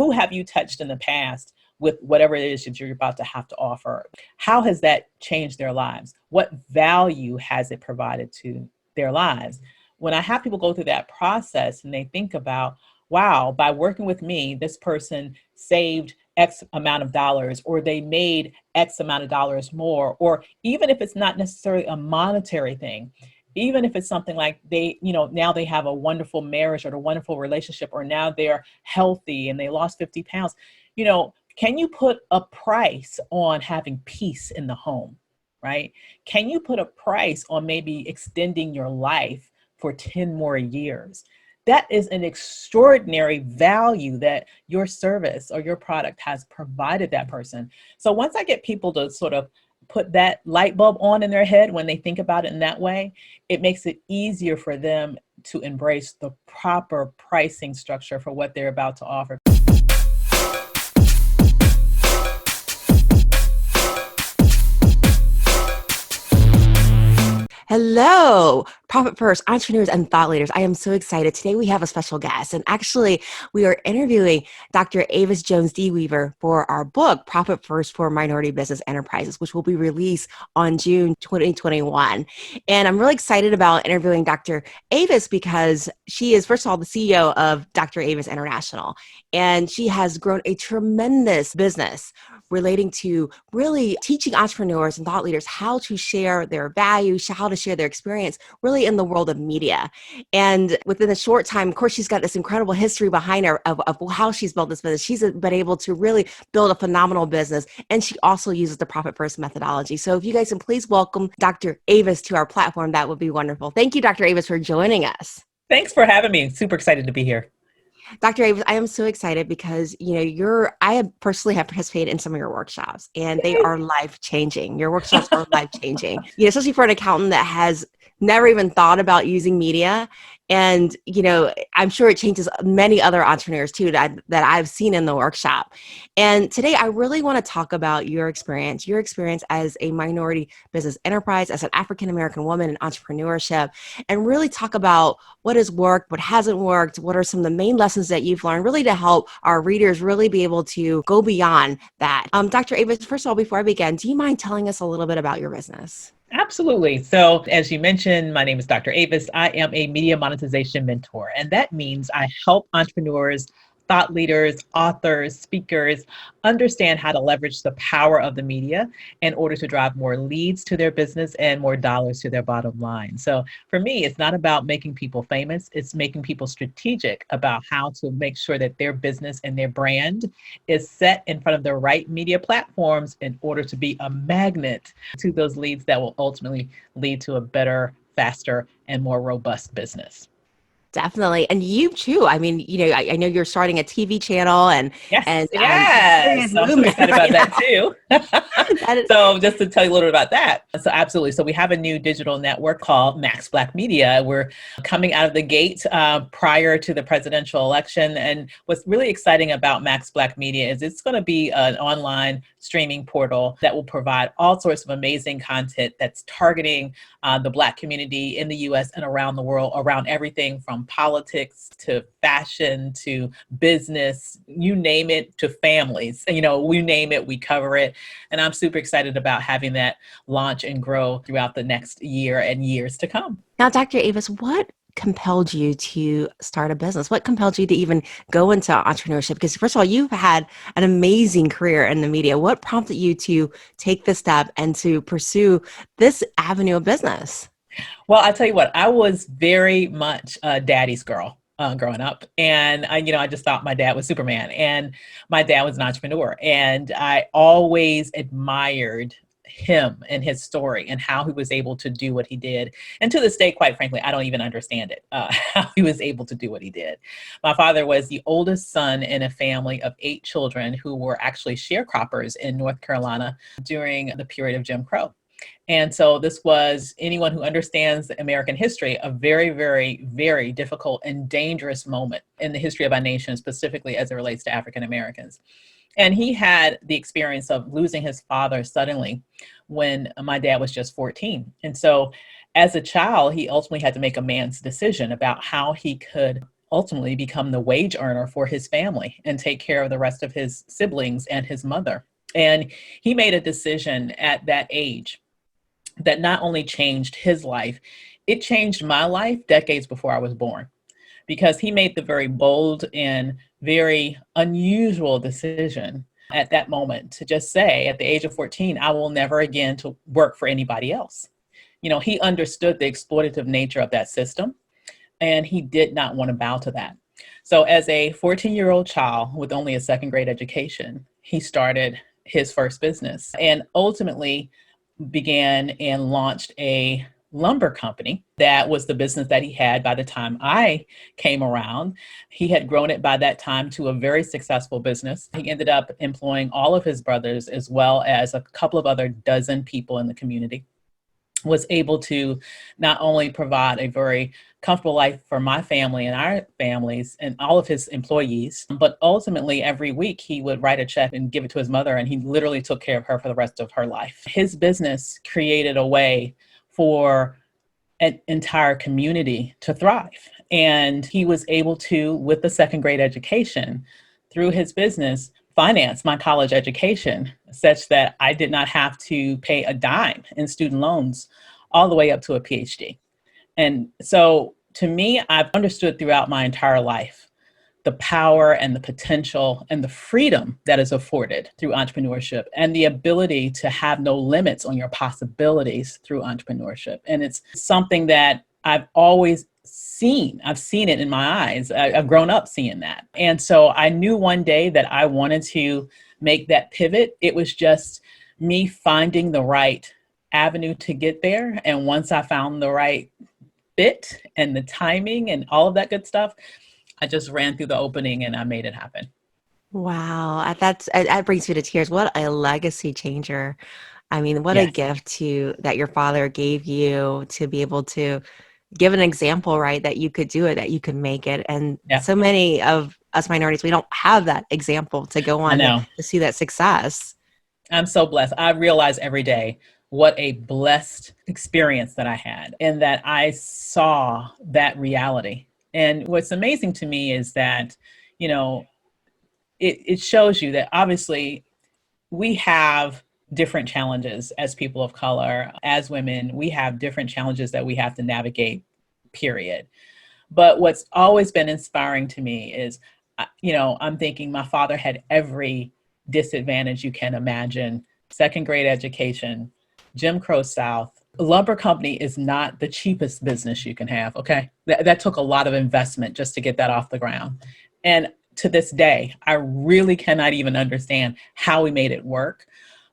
who have you touched in the past with whatever it is that you're about to have to offer? How has that changed their lives? What value has it provided to their lives? When I have people go through that process and they think about, wow, by working with me, this person saved X amount of dollars, or they made X amount of dollars more, or even if it's not necessarily a monetary thing, even if it's something like they, now they have a wonderful marriage or a wonderful relationship, or now they're healthy and they lost 50 pounds, can you put a price on having peace in the home, right? Can you put a price on maybe extending your life for 10 more years? That is an extraordinary value that your service or your product has provided that person. So once I get people to sort of put that light bulb on in their head when they think about it in that way, it makes it easier for them to embrace the proper pricing structure for what they're about to offer. Hello, Profit First entrepreneurs and thought leaders. I am so excited. Today we have a special guest, and actually we are interviewing Dr. Avis Jones-DeWeaver for our book, Profit First for Minority Business Enterprises, which will be released on June 2021. And I'm really excited about interviewing Dr. Avis because she is, first of all, the CEO of Dr. Avis International, and she has grown a tremendous business relating to really teaching entrepreneurs and thought leaders how to share their values, how to share their experience really in the world of media. And within a short time, of course, she's got this incredible history behind her of how she's built this business. She's been able to really build a phenomenal business. And she also uses the Profit First methodology. So if you guys can please welcome Dr. Avis to our platform, that would be wonderful. Thank you, Dr. Avis, for joining us. Thanks for having me. Super excited to be here. Dr. Avis, I am so excited because, I personally have participated in some of your workshops and they are life-changing. Your workshops are life-changing, especially for an accountant that has never even thought about using media. And, I'm sure it changes many other entrepreneurs too that I've seen in the workshop. And today I really want to talk about your experience as a minority business enterprise, as an African-American woman in entrepreneurship, and really talk about what has worked, what hasn't worked, what are some of the main lessons that you've learned, really to help our readers really be able to go beyond that. Dr. Avis, first of all, before I begin, do you mind telling us a little bit about your business? Absolutely. So as you mentioned, my name is Dr. Avis. I am a media monetization mentor, and that means I help entrepreneurs, thought leaders, authors, speakers understand how to leverage the power of the media in order to drive more leads to their business and more dollars to their bottom line. So for me, it's not about making people famous. It's making people strategic about how to make sure that their business and their brand is set in front of the right media platforms in order to be a magnet to those leads that will ultimately lead to a better, faster, and more robust business. Definitely. And you too. I mean, I know you're starting a TV channel Yes. I'm so excited about that too. That So just to tell you a little bit about that. So absolutely. So we have a new digital network called Max Black Media. We're coming out of the gate prior to the presidential election. And what's really exciting about Max Black Media is it's going to be an online streaming portal that will provide all sorts of amazing content that's targeting the Black community in the US and around the world, around everything from politics to fashion to business, you name it, to families. We name it, we cover it. And I'm super excited about having that launch and grow throughout the next year and years to come. Now, Dr. Avis, what compelled you to start a business? What compelled you to even go into entrepreneurship? Because first of all, you've had an amazing career in the media. What prompted you to take this step and to pursue this avenue of business? Well, I tell you what, I was very much a daddy's girl growing up. And I just thought my dad was Superman, and my dad was an entrepreneur. And I always admired him and his story and how he was able to do what he did. And to this day, quite frankly, I don't even understand it, how he was able to do what he did. My father was the oldest son in a family of 8 children who were actually sharecroppers in North Carolina during the period of Jim Crow. And so this was, anyone who understands American history, a very, very, very difficult and dangerous moment in the history of our nation, specifically as it relates to African Americans. And he had the experience of losing his father suddenly when my dad was just 14. And so as a child, he ultimately had to make a man's decision about how he could ultimately become the wage earner for his family and take care of the rest of his siblings and his mother. And he made a decision at that age that not only changed his life, it changed my life decades before I was born, because he made the very bold and very unusual decision at that moment to just say at the age of 14, I will never again to work for anybody else. He understood the exploitative nature of that system, and he did not want to bow to that. So as a 14-year-old child with only a second grade education, he started his first business and ultimately began and launched a lumber company. That was the business that he had by the time I came around. He had grown it by that time to a very successful business. He ended up employing all of his brothers as well as a couple of other dozen people in the community. Was able to not only provide a very comfortable life for my family and our families and all of his employees, but ultimately every week he would write a check and give it to his mother, and he literally took care of her for the rest of her life. His business created a way for an entire community to thrive. And he was able to, with the second grade education, through his business, finance my college education such that I did not have to pay a dime in student loans all the way up to a PhD. And so to me, I've understood throughout my entire life the power and the potential and the freedom that is afforded through entrepreneurship and the ability to have no limits on your possibilities through entrepreneurship. And it's something that I've always seen. I've seen it in my eyes. I've grown up seeing that. And so I knew one day that I wanted to make that pivot. It was just me finding the right avenue to get there. And once I found the right fit and the timing and all of that good stuff, I just ran through the opening and I made it happen. Wow, that brings me to tears. What a legacy changer. I mean, what a Yes. gift that your father gave you to be able to give an example, right? That you could do it, that you could make it. And Yeah, so many of us minorities, we don't have that example to go I on know. to see that success. I'm so blessed. I realize every day what a blessed experience that I had and that I saw that reality. And what's amazing to me is that, you know, it shows you that obviously we have different challenges as people of color, as women, we have different challenges that we have to navigate, period. But what's always been inspiring to me is, I'm thinking my father had every disadvantage you can imagine. Second grade education, Jim Crow South. A lumber company is not the cheapest business you can have, okay? That took a lot of investment just to get that off the ground. And to this day, I really cannot even understand how he made it work,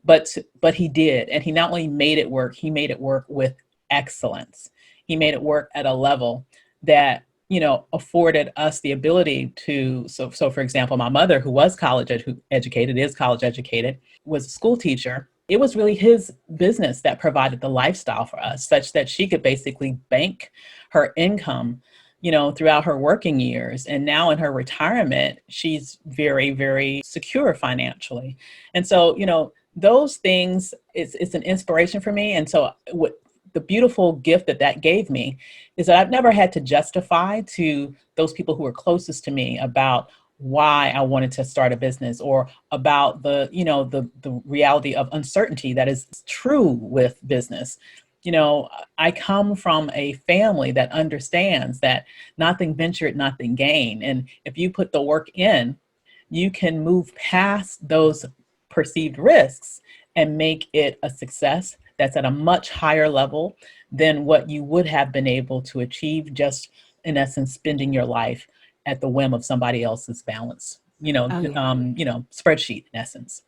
but he did. And he not only made it work, he made it work with excellence. He made it work at a level that afforded us the ability to, so for example, my mother, who was is college educated, was a school teacher. It was really his business that provided the lifestyle for us, such that she could basically bank her income, throughout her working years. And now in her retirement, she's very, very secure financially. And so, those things, it's an inspiration for me. And so what the beautiful gift that gave me is that I've never had to justify to those people who are closest to me about why I wanted to start a business, or about the reality of uncertainty that is true with business. I come from a family that understands that nothing ventured, nothing gained. And if you put the work in, you can move past those perceived risks and make it a success that's at a much higher level than what you would have been able to achieve just, in essence, spending your life at the whim of somebody else's balance, Oh, yeah. spreadsheet in essence.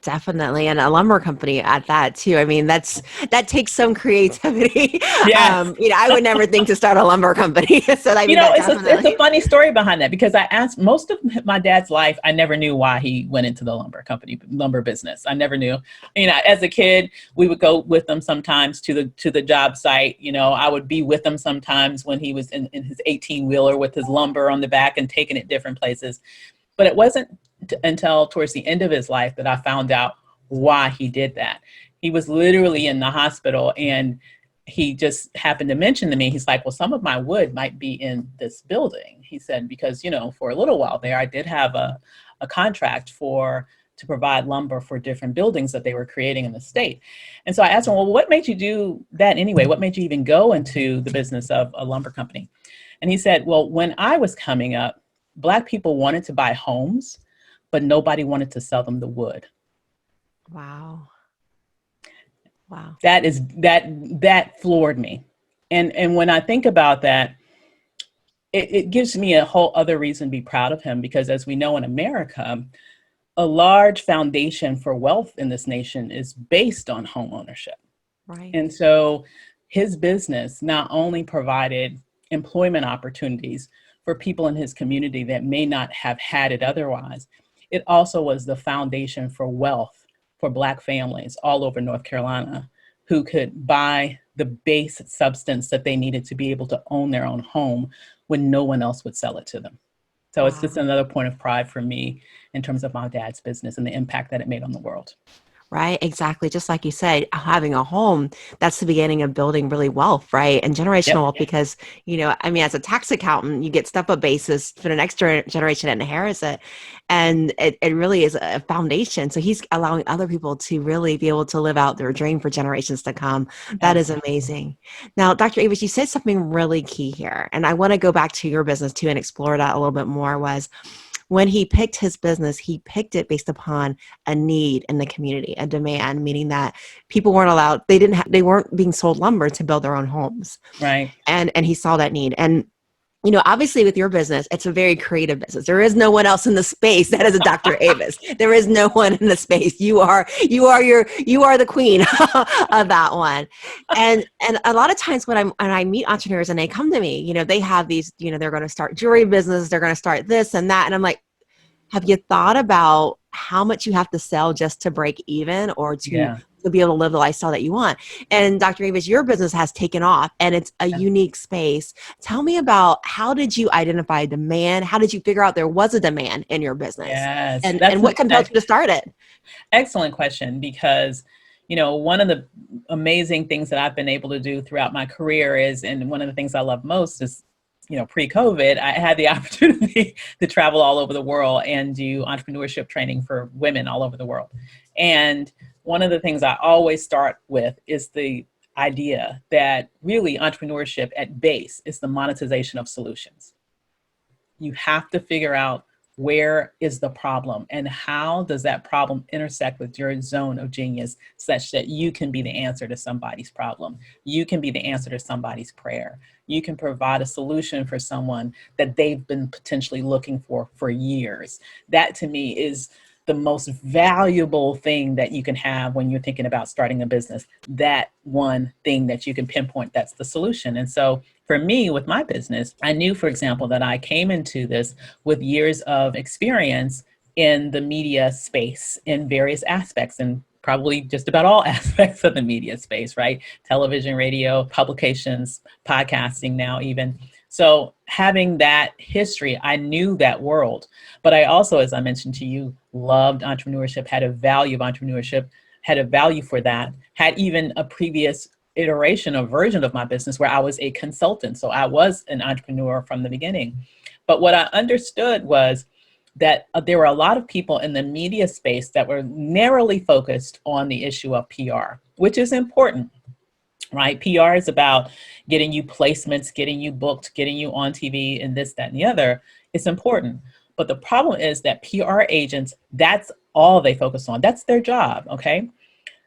Definitely. And a lumber company at that too. I mean, that takes some creativity. Yes. I would never think to start a lumber company. So I mean, that It's a definitely. funny story behind that, because I asked most of my dad's life, I never knew why he went into the lumber business. I never knew. As a kid, we would go with them sometimes to the job site. I would be with him sometimes when he was in his 18-wheeler with his lumber on the back and taking it different places. But it wasn't until towards the end of his life that I found out why he did that. He was literally in the hospital, and he just happened to mention to me, he's like, well, some of my wood might be in this building. He said, because, for a little while there, I did have a contract to provide lumber for different buildings that they were creating in the state. And so I asked him, well, what made you do that anyway? What made you even go into the business of a lumber company? And he said, well, when I was coming up, Black people wanted to buy homes, but nobody wanted to sell them the wood. Wow. Wow. That floored me. And when I think about that, it gives me a whole other reason to be proud of him, because as we know in America, a large foundation for wealth in this nation is based on home ownership. Right. And so his business not only provided employment opportunities for people in his community that may not have had it otherwise, it also was the foundation for wealth for Black families all over North Carolina who could buy the base substance that they needed to be able to own their own home when no one else would sell it to them. So It's just another point of pride for me in terms of my dad's business and the impact that it made on the world. Right, exactly. Just like you said, having a home, that's the beginning of building really wealth, right? And generational wealth, because, as a tax accountant, you get step-up basis for the next generation that inherits it. And it really is a foundation. So he's allowing other people to really be able to live out their dream for generations to come. That is amazing. Now, Dr. Avis, you said something really key here. And I want to go back to your business too and explore that a little bit more. Was when he picked his business, he picked it based upon a need in the community, a demand, meaning that people weren't allowed, they weren't being sold lumber to build their own homes. Right. And he saw that need. And obviously with your business, it's a very creative business. There is no one else in the space that is a Dr. Avis. There is no one in the space. You are the queen of that one. And a lot of times when I meet entrepreneurs and they come to me, they have these, they're going to start jewelry business, they're going to start this and that. And I'm like, have you thought about how much you have to sell just to break even or to be able to live the lifestyle that you want? And Dr. Avis, your business has taken off and it's a unique space. Tell me about, how did you identify demand? How did you figure out there was a demand in your business? Yes. And what compelled you to start it? Excellent question, because one of the amazing things that I've been able to do throughout my career is, and one of the things I love most is, pre-COVID, I had the opportunity to travel all over the world and do entrepreneurship training for women all over the world. And one of the things I always start with is the idea that really entrepreneurship at base is the monetization of solutions. You have to figure out where is the problem and how does that problem intersect with your zone of genius such that you can be the answer to somebody's problem. You can be the answer to somebody's prayer. You can provide a solution for someone that they've been potentially looking for years. That to me is the most valuable thing that you can have when you're thinking about starting a business. That one thing that you can pinpoint, that's the solution. And so for me, with my business, I knew, for example, that I came into this with years of experience in the media space in various aspects, and probably just about all aspects of the media space, right? Television, radio, publications, podcasting now even. So having that history, I knew that world. But I also, as I mentioned to you, loved entrepreneurship, had a value of entrepreneurship, had a value for that, had even a previous iteration or version of my business where I was a consultant. So I was an entrepreneur from the beginning. But what I understood was that there were a lot of people in the media space that were narrowly focused on the issue of PR, which is important, right? PR is about getting you placements, getting you booked, getting you on TV and this, that, and the other. It's important. But the problem is that PR agents, that's all they focus on. That's their job, okay?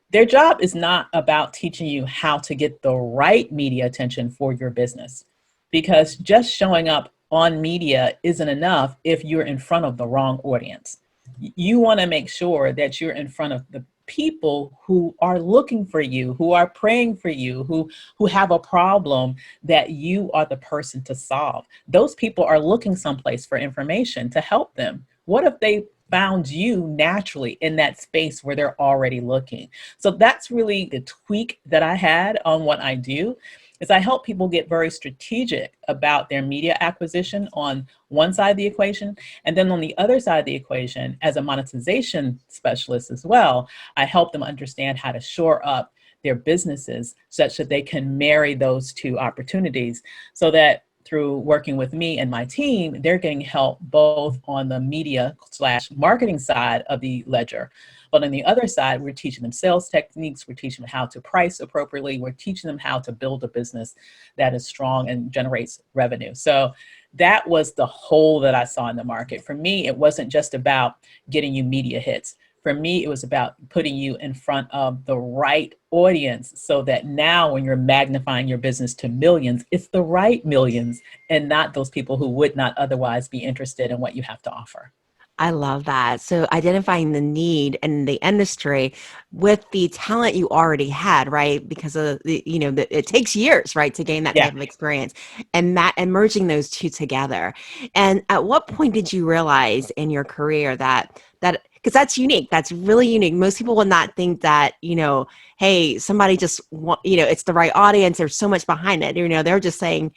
Their job is not about teaching you how to get the right media attention for your business, because just showing up on media isn't enough if you're in front of the wrong audience. You want to make sure that you're in front of the people who are looking for you, who are praying for you, who have a problem that you are the person to solve. Those people are looking someplace for information to help them. What if they found you naturally in that space where they're already looking? So that's really the tweak that I had on what I do, is I help people get very strategic about their media acquisition on one side of the equation. And then on the other side of the equation, as a monetization specialist as well, I help them understand how to shore up their businesses such that they can marry those two opportunities, so that through working with me and my team, they're getting help both on the media / marketing side of the ledger. But on the other side, we're teaching them sales techniques. We're teaching them how to price appropriately. We're teaching them how to build a business that is strong and generates revenue. So that was the hole that I saw in the market. For me, it wasn't just about getting you media hits. For me, it was about putting you in front of the right audience, so that now when you're magnifying your business to millions, it's the right millions and not those people who would not otherwise be interested in what you have to offer. I love that. So identifying the need in the industry with the talent you already had, right? Because of it takes years, right, to gain that Yeah. type of experience, and merging those two together. And at what point did you realize in your career that because that's unique, that's really unique. Most people would not think that, hey, somebody just it's the right audience. There's so much behind it. They're just saying,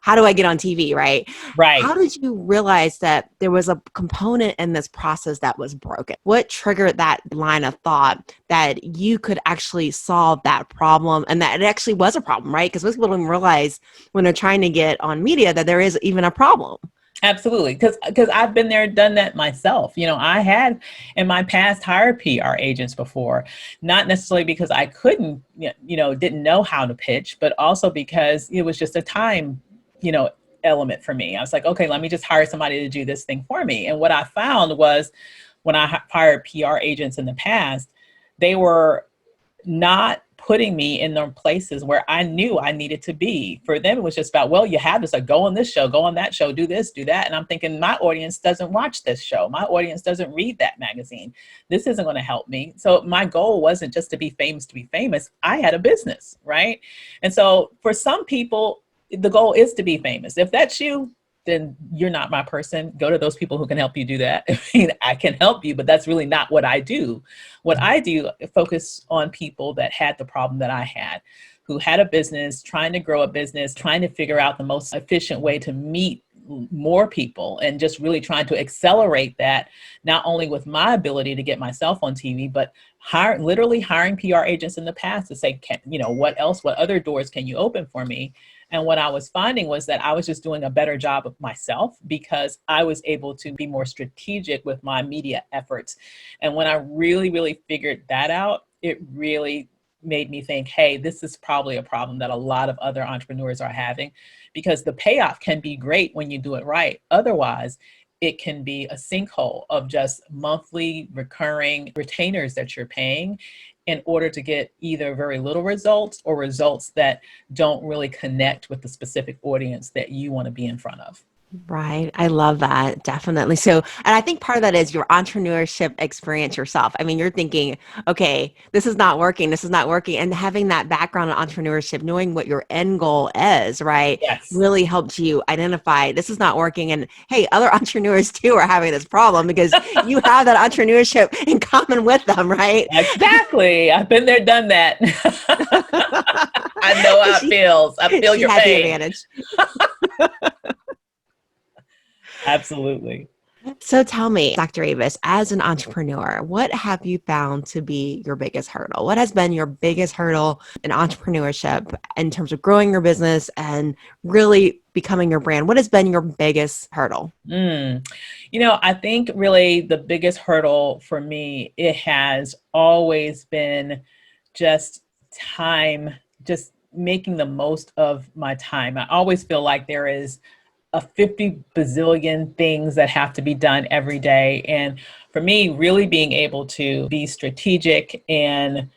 how do I get on TV, right? Right. How did you realize that there was a component in this process that was broken? What triggered that line of thought that you could actually solve that problem, and that it actually was a problem, right? Because most people don't realize when they're trying to get on media that there is even a problem. Absolutely. Because I've been there, done that myself. I had in my past hired PR agents before, not necessarily because I couldn't, didn't know how to pitch, but also because it was just a time, element for me. I was like, okay, let me just hire somebody to do this thing for me. And what I found was when I hired PR agents in the past, they were not putting me in the places where I knew I needed to be. For them, it was just about, well, you have this, like, go on this show, go on that show, do this, do that. And I'm thinking, my audience doesn't watch this show. My audience doesn't read that magazine. This isn't going to help me. So my goal wasn't just to be famous to be famous. I had a business, right? And so for some people, the goal is to be famous. If that's you, then you're not my person. Go to those people who can help you do that. I mean, I can help you, but that's really not what I do. What I do, focus on people that had the problem that I had, who had a business, trying to grow a business, trying to figure out the most efficient way to meet more people, and just really trying to accelerate that, not only with my ability to get myself on TV, but literally hiring PR agents in the past to say, what else, what other doors can you open for me? And what I was finding was that I was just doing a better job of myself, because I was able to be more strategic with my media efforts. And when I really, really figured that out, it really made me think, hey, this is probably a problem that a lot of other entrepreneurs are having, because the payoff can be great when you do it right. Otherwise, it can be a sinkhole of just monthly recurring retainers that you're paying in order to get either very little results or results that don't really connect with the specific audience that you want to be in front of. Right. I love that. Definitely. So, and I think part of that is your entrepreneurship experience yourself. I mean, you're thinking, okay, this is not working. This is not working. And having that background in entrepreneurship, knowing what your end goal is, right, Yes. really helped you identify this is not working. And hey, other entrepreneurs too are having this problem because you have that entrepreneurship in common with them, right? Exactly. I've been there, done that. I know how it feels. I feel She your had the pain. advantage. Absolutely. So tell me, Dr. Avis, as an entrepreneur, what have you found to be your biggest hurdle? What has been your biggest hurdle in entrepreneurship in terms of growing your business and really becoming your brand? What has been your biggest hurdle? I think really the biggest hurdle for me, it has always been just time, just making the most of my time. I always feel like there is a 50 bazillion things that have to be done every day. And for me, really being able to be strategic and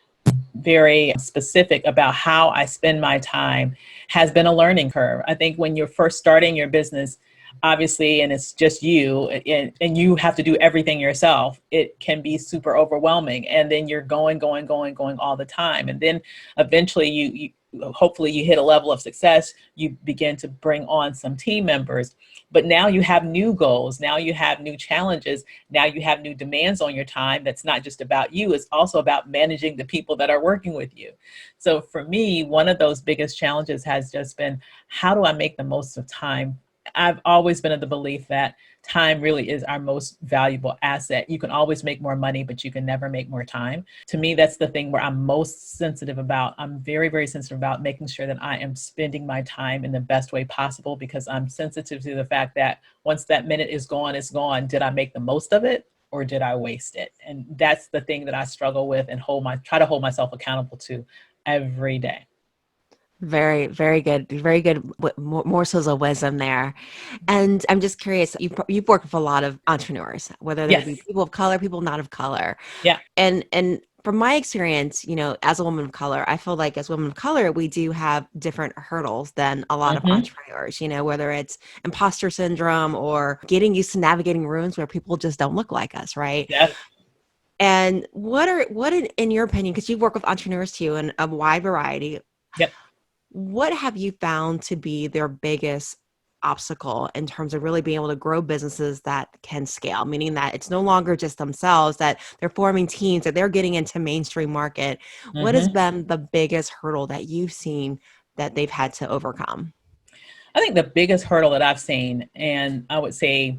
very specific about how I spend my time has been a learning curve. I think when you're first starting your business, obviously, and it's just you, and you have to do everything yourself, it can be super overwhelming. And then you're going all the time. And then eventually you hopefully you hit a level of success, you begin to bring on some team members. But now you have new goals, now you have new challenges, now you have new demands on your time. That's not just about you, it's also about managing the people that are working with you. So for me, one of those biggest challenges has just been, how do I make the most of time I've always been of the belief that time really is our most valuable asset. You can always make more money, but you can never make more time. To me, that's the thing where I'm most sensitive about. I'm very, very sensitive about making sure that I am spending my time in the best way possible, because I'm sensitive to the fact that once that minute is gone, it's gone. Did I make the most of it, or did I waste it? And that's the thing that I struggle with and try to hold myself accountable to every day. Very, very good. Very good morsels of wisdom there. And I'm just curious, you've worked with a lot of entrepreneurs, whether they be Yes. people of color, people not of color. Yeah. And from my experience, as a woman of color, I feel like as women of color, we do have different hurdles than a lot of Mm-hmm. entrepreneurs, whether it's imposter syndrome or getting used to navigating rooms where people just don't look like us, right? Yeah. And in your opinion, because you work with entrepreneurs too, and a wide variety, Yep. what have you found to be their biggest obstacle in terms of really being able to grow businesses that can scale, meaning that it's no longer just themselves, that they're forming teams, that they're getting into mainstream market? What has Mm-hmm. been the biggest hurdle that you've seen that they've had to overcome? I think the biggest hurdle that I've seen, and I would say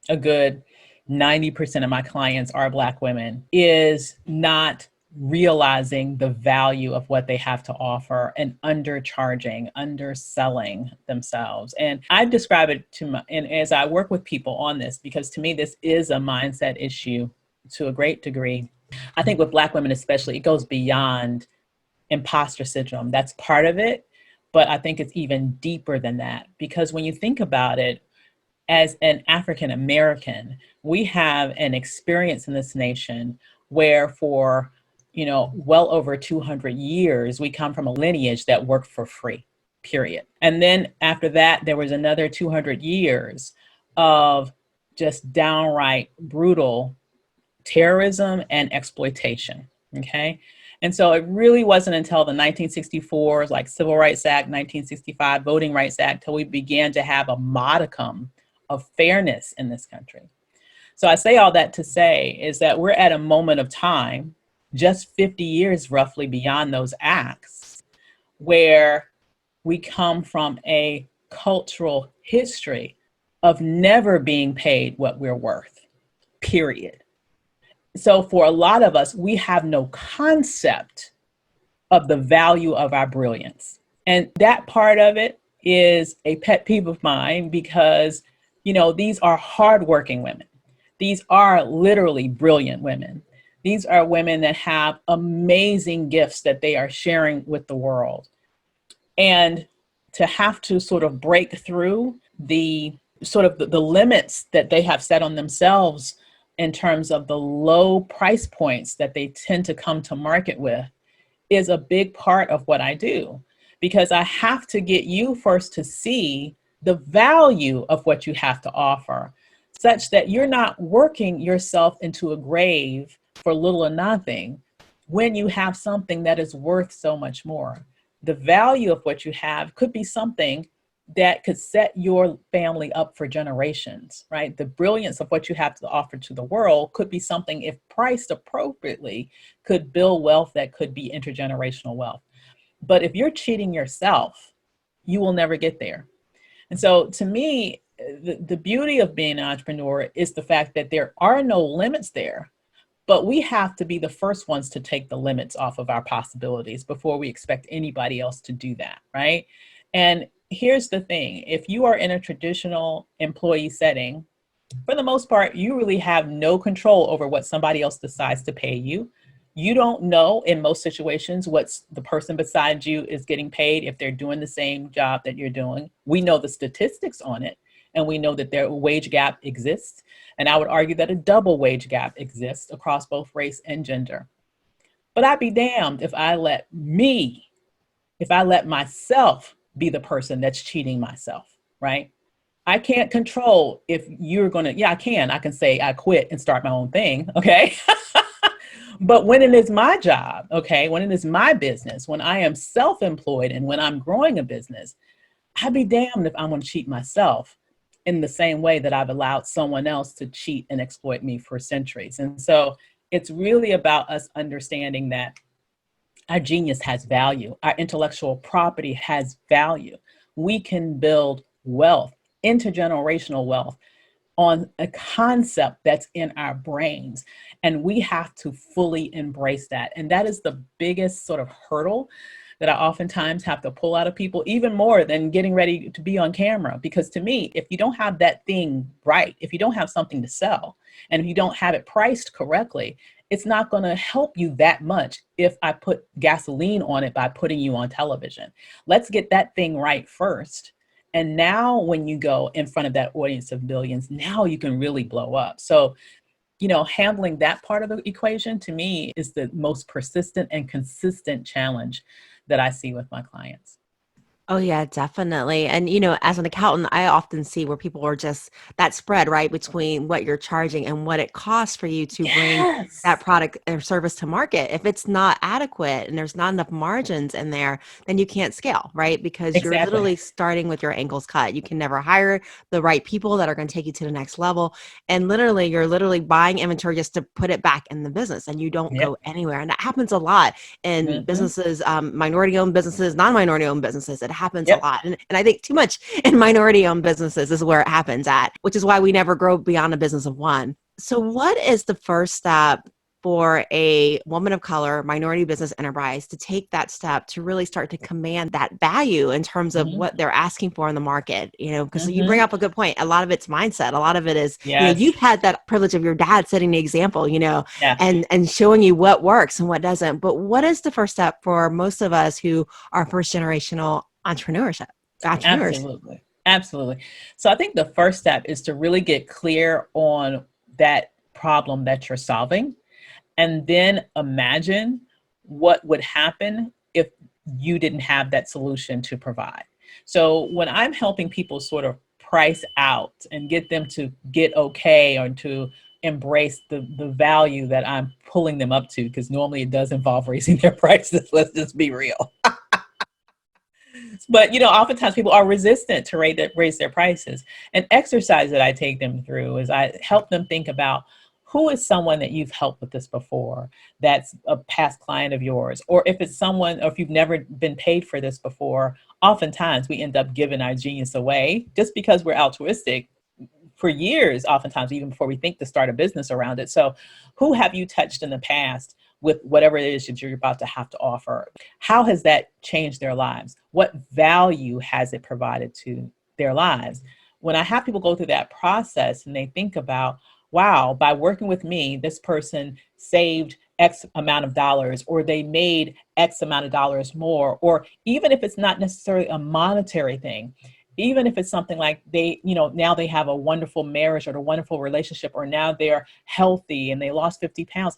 a good 90% of my clients are Black women, is not realizing the value of what they have to offer and undercharging, underselling themselves. And I describe it and as I work with people on this, because to me, this is a mindset issue to a great degree. I think with Black women especially, it goes beyond imposter syndrome. That's part of it. But I think it's even deeper than that, because when you think about it, as an African American, we have an experience in this nation where for, well over 200 years, we come from a lineage that worked for free, period. And then after that, there was another 200 years of just downright brutal terrorism and exploitation. Okay. And so it really wasn't until the 1964, like Civil Rights Act, 1965 Voting Rights Act, till we began to have a modicum of fairness in this country. So I say all that to say is that we're at a moment of time, just 50 years roughly beyond those acts, where we come from a cultural history of never being paid what we're worth, period. So for a lot of us, we have no concept of the value of our brilliance. And that part of it is a pet peeve of mine, because, these are hardworking women. These are literally brilliant women. These are women that have amazing gifts that they are sharing with the world. And to have to sort of break through the limits that they have set on themselves in terms of the low price points that they tend to come to market with is a big part of what I do, because I have to get you first to see the value of what you have to offer, such that you're not working yourself into a grave for little or nothing when you have something that is worth so much more. The value of what you have could be something that could set your family up for generations, right? The brilliance of what you have to offer to the world could be something, if priced appropriately, could build wealth that could be intergenerational wealth. But if you're cheating yourself, you will never get there. And so to me, the beauty of being an entrepreneur is the fact that there are no limits there, but we have to be the first ones to take the limits off of our possibilities before we expect anybody else to do that, right? And here's the thing. If you are in a traditional employee setting, for the most part, you really have no control over what somebody else decides to pay you. You don't know in most situations what the person beside you is getting paid if they're doing the same job that you're doing. We know the statistics on it, and we know that their wage gap exists. And I would argue that a double wage gap exists across both race and gender. But I'd be damned if I let myself be the person that's cheating myself, right? I can't control if you're going to, I can say I quit and start my own thing. Okay. But when it is my job, okay, when it is my business, when I am self-employed and when I'm growing a business, I'd be damned if I'm going to cheat myself in the same way that I've allowed someone else to cheat and exploit me for centuries. And so it's really about us understanding that our genius has value. Our intellectual property has value. We can build wealth intergenerational wealth on a concept that's in our brains. And we have to fully embrace that. And that is the biggest sort of hurdle that I oftentimes have to pull out of people, even more than getting ready to be on camera. Because to me, if you don't have that thing right, if you don't have something to sell, and if you don't have it priced correctly, it's not going to help you that much if I put gasoline on it by putting you on television. Let's get that thing right first. And now when you go in front of that audience of billions, now you can really blow up. So, handling that part of the equation to me is the most persistent and consistent challenge that I see with my clients. Oh yeah, definitely. And as an accountant, I often see where people are just that spread, right, between what you're charging and what it costs for you to bring that Yes, product or service to market. If it's not adequate and there's not enough margins in there, then you can't scale, right? Because you're exactly. literally starting with your ankles cut. You can never hire the right people that are going to take you to the next level. And literally, you're literally buying inventory just to put it back in the business and you don't Yep. go anywhere. And that happens a lot in Hmm. businesses, minority-owned businesses, non-minority-owned businesses. It happens a Yep. lot. And I think too much in minority-owned businesses is where it happens at, which is why we never grow beyond a business of one. So what is the first step for a woman of color, minority business enterprise to take that step to really start to command that value in terms of Hmm. what they're asking for in the market? Because you bring Hmm. up a good point. A lot of it's mindset. A lot of it is, Yes. you've had that privilege of your dad setting the example, Yeah. and showing you what works and what doesn't. But what is the first step for most of us who are first generational entrepreneurs? Absolutely. Absolutely. So I think the first step is to really get clear on that problem that you're solving, and then imagine what would happen if you didn't have that solution to provide. So when I'm helping people sort of price out and get them to get okay or to embrace the value that I'm pulling them up to, because normally it does involve raising their prices, let's just be real. But oftentimes people are resistant to raise their prices. An exercise that I take them through is I help them think about who is someone that you've helped with this before, that's a past client of yours, or if it's someone, or if you've never been paid for this before. Oftentimes we end up giving our genius away just because we're altruistic for years, oftentimes even before we think to start a business around it. So who have you touched in the past with whatever it is that you're about to have to offer? How has that changed their lives? What value has it provided to their lives? When I have people go through that process and they think about, wow, by working with me, this person saved X amount of dollars, or they made X amount of dollars more, or even if it's not necessarily a monetary thing, even if it's something like they, now they have a wonderful marriage or a wonderful relationship, or now they're healthy and they lost 50 pounds,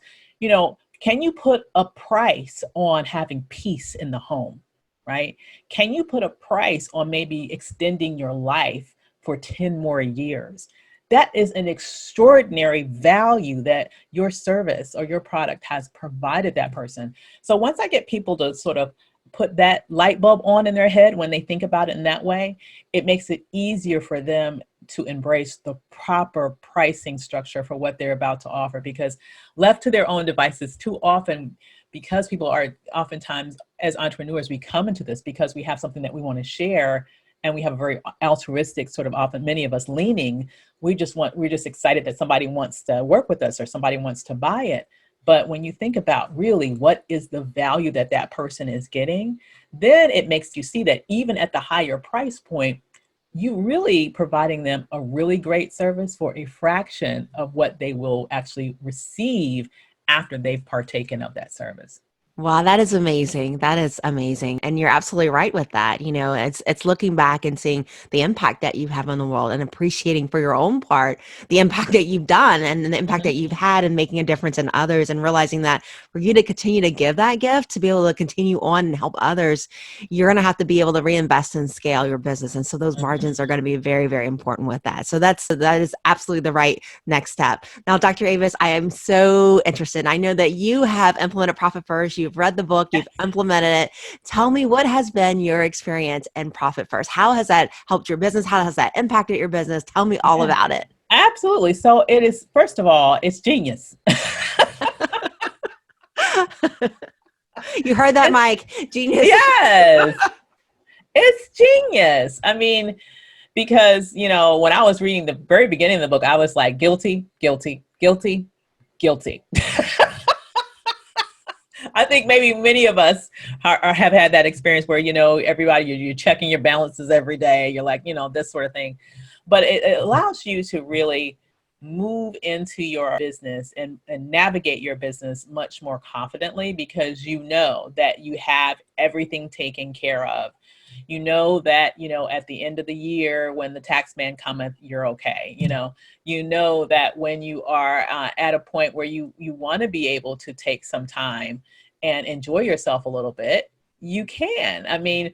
can you put a price on having peace in the home, right? Can you put a price on maybe extending your life for 10 more years? That is an extraordinary value that your service or your product has provided that person. So once I get people to sort of put that light bulb on in their head when they think about it in that way, it makes it easier for them to embrace the proper pricing structure for what they're about to offer. Because left to their own devices, too often, because people are oftentimes, as entrepreneurs, we come into this because we have something that we want to share, and we have a very altruistic sort of, often many of us, leaning. We're just excited that somebody wants to work with us or somebody wants to buy it. But when you think about really what is the value that that person is getting, then it makes you see that even at the higher price point, you really providing them a really great service for a fraction of what they will actually receive after they've partaken of that service. Wow, that is amazing. That is amazing. And you're absolutely right with that. It's looking back and seeing the impact that you have on the world and appreciating for your own part the impact that you've done and the impact that Mhm. you've had in making a difference in others, and realizing that for you to continue to give that gift, to be able to continue on and help others, you're going to have to be able to reinvest and scale your business. And so those Mhm. margins are going to be very, very important with that. So that is absolutely the right next step. Now, Dr. Avis, I am so interested. I know that you have implemented Profit First. You've read the book, you've implemented it. Tell me, what has been your experience in Profit First? How has that helped your business? How has that impacted your business? Tell me all Yeah, about it. absolutely. So it is, first of all, it's genius. You heard that, It's, Mike? Genius. yes, it's genius. I mean, Because, when I was reading the very beginning of the book, I was like, guilty, guilty, guilty, guilty. I think maybe many of us have had that experience where, everybody, you're checking your balances every day. You're like, this sort of thing. But it allows you to really move into your business and navigate your business much more confidently, because you know that you have everything taken care of. You know that, at the end of the year, when the tax man cometh, you're okay. You know that when you are at a point where you want to be able to take some time and enjoy yourself a little bit, you can. I mean,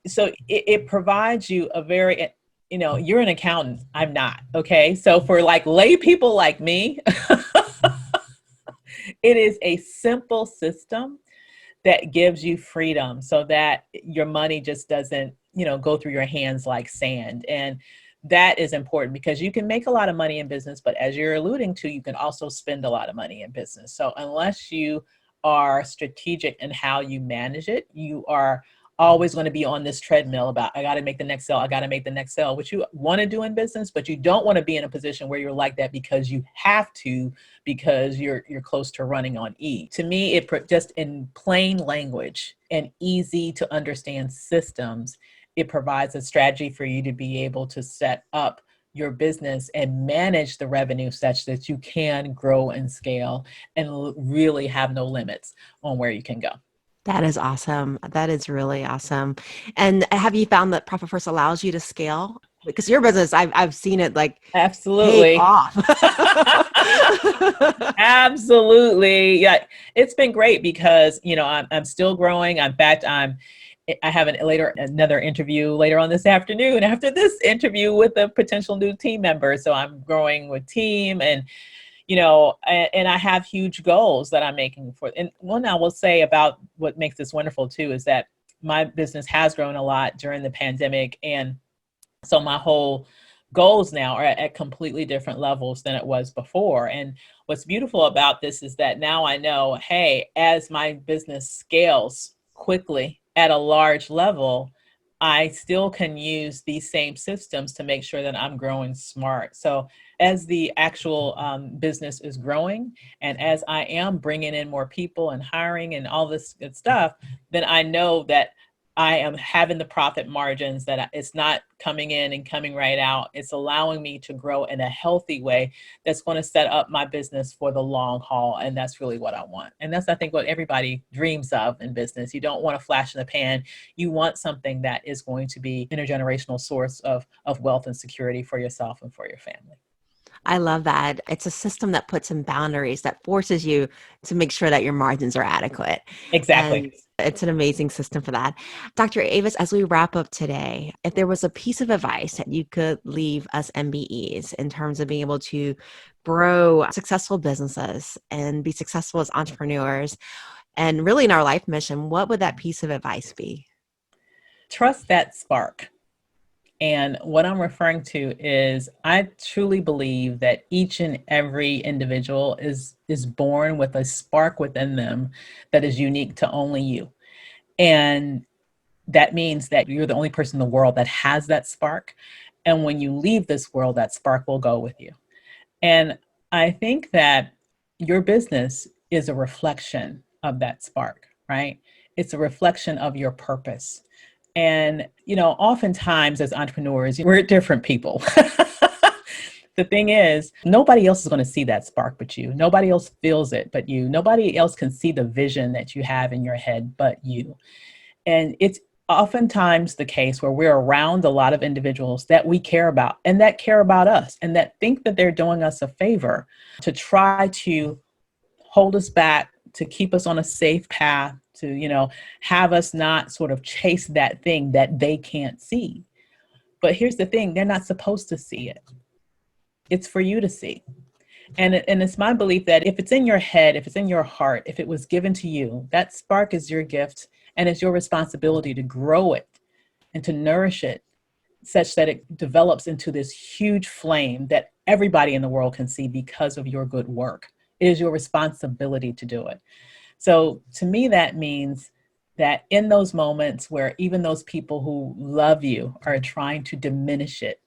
so it provides you a very, you're an accountant. I'm not. Okay. So for like lay people like me, it is a simple system that gives you freedom so that your money just doesn't, go through your hands like sand. And that is important, because you can make a lot of money in business, but as you're alluding to, you can also spend a lot of money in business. So unless you are strategic in how you manage it, you are always going to be on this treadmill about, I got to make the next sale. I got to make the next sale, which you want to do in business, but you don't want to be in a position where you're like that because you have to, because you're close to running on E. To me, just in plain language and easy to understand systems, it provides a strategy for you to be able to set up your business and manage the revenue such that you can grow and scale and really have no limits on where you can go. That is awesome. That is really awesome. And have you found that Profit First allows you to scale? Because your business, I've seen it like take Absolutely. off. Absolutely. Yeah. It's been great because, I'm still growing. In fact, I have another interview later on this afternoon after this interview with a potential new team member. So I'm growing with team, and and I have huge goals that I'm making for. And one I will say about what makes this wonderful too is that my business has grown a lot during the pandemic. And so my whole goals now are at completely different levels than it was before. And what's beautiful about this is that now I know, hey, as my business scales quickly at a large level, I still can use these same systems to make sure that I'm growing smart. So as the actual business is growing, and as I am bringing in more people and hiring and all this good stuff, then I know that I am having the profit margins, that it's not coming in and coming right out. It's allowing me to grow in a healthy way that's going to set up my business for the long haul. And that's really what I want. And that's, I think, what everybody dreams of in business. You don't want a flash in the pan. You want something that is going to be an intergenerational source of wealth and security for yourself and for your family. I love that. It's a system that puts in boundaries, that forces you to make sure that your margins are adequate. Exactly. And it's an amazing system for that. Dr. Avis, as we wrap up today, if there was a piece of advice that you could leave us MBEs in terms of being able to grow successful businesses and be successful as entrepreneurs and really in our life mission, what would that piece of advice be? Trust that spark. And what I'm referring to is, I truly believe that each and every individual is born with a spark within them that is unique to only you. And that means that you're the only person in the world that has that spark. And when you leave this world, that spark will go with you. And I think that your business is a reflection of that spark, right? It's a reflection of your purpose. And, oftentimes as entrepreneurs, we're different people. The thing is, nobody else is going to see that spark but you. Nobody else feels it but you. Nobody else can see the vision that you have in your head but you. And it's oftentimes the case where we're around a lot of individuals that we care about and that care about us and that think that they're doing us a favor to try to hold us back, to keep us on a safe path, to, have us not sort of chase that thing that they can't see. But here's the thing, they're not supposed to see it. It's for you to see. And it's my belief that if it's in your head, if it's in your heart, if it was given to you, that spark is your gift, and it's your responsibility to grow it and to nourish it such that it develops into this huge flame that everybody in the world can see because of your good work. It is your responsibility to do it. So to me, that means that in those moments where even those people who love you are trying to diminish it,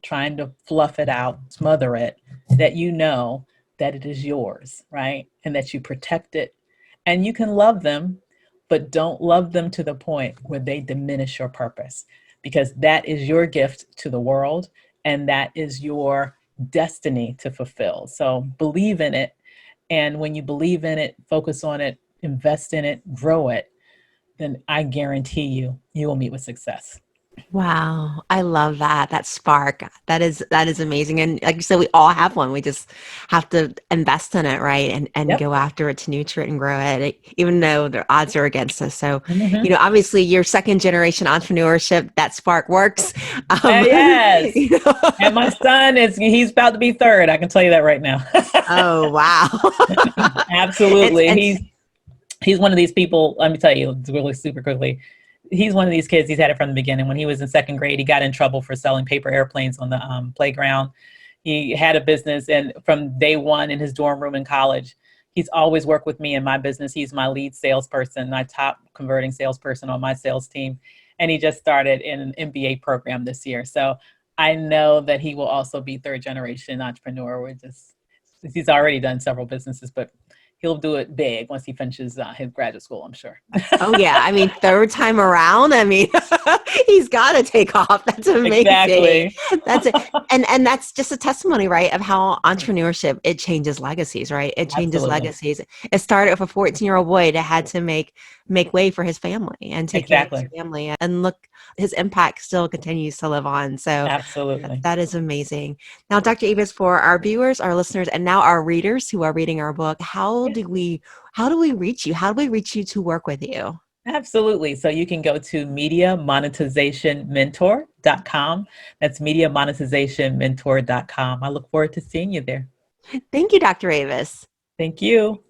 trying to fluff it out, smother it, that you know that it is yours, right? And that you protect it. And you can love them, but don't love them to the point where they diminish your purpose, because that is your gift to the world and that is your destiny to fulfill. So believe in it. And when you believe in it, focus on it, invest in it, grow it, then I guarantee you, you will meet with success. Wow, I love that. That spark. That is amazing. And like you said, we all have one. We just have to invest in it, right? And Yep. go after it to nurture it and grow it, even though the odds are against us. So, Mm-hmm. obviously your second generation entrepreneurship, that spark works. Yes. You know. And my son he's about to be third. I can tell you that right now. Oh, wow. It's Absolutely. it's He's one of these people, let me tell you really super quickly. He's one of these kids, he's had it from the beginning. When he was in second grade, he got in trouble for selling paper airplanes on the playground. He had a business, and from day one in his dorm room in college, he's always worked with me in my business. He's my lead salesperson, my top converting salesperson on my sales team. And he just started in an MBA program this year. So I know that he will also be third generation entrepreneur. He's already done several businesses, but he'll do it big once he finishes his graduate school, I'm sure. Oh yeah, I mean, third time around, I mean, he's got to take off. That's amazing. Exactly. That's it. And that's just a testimony, right, of how entrepreneurship, it changes legacies, right? It changes Absolutely. legacies. It started with a 14-year-old boy that had to make way for his family and take care of his Exactly. family. And look, his impact still continues to live on. So Absolutely. that is amazing. Now, Dr. Avis, for our viewers, our listeners, and now our readers who are reading our book, how do we reach you? How do we reach you to work with you? Absolutely. So you can go to mediamonetizationmentor.com. That's mediamonetizationmentor.com. I look forward to seeing you there. Thank you, Dr. Avis. Thank you.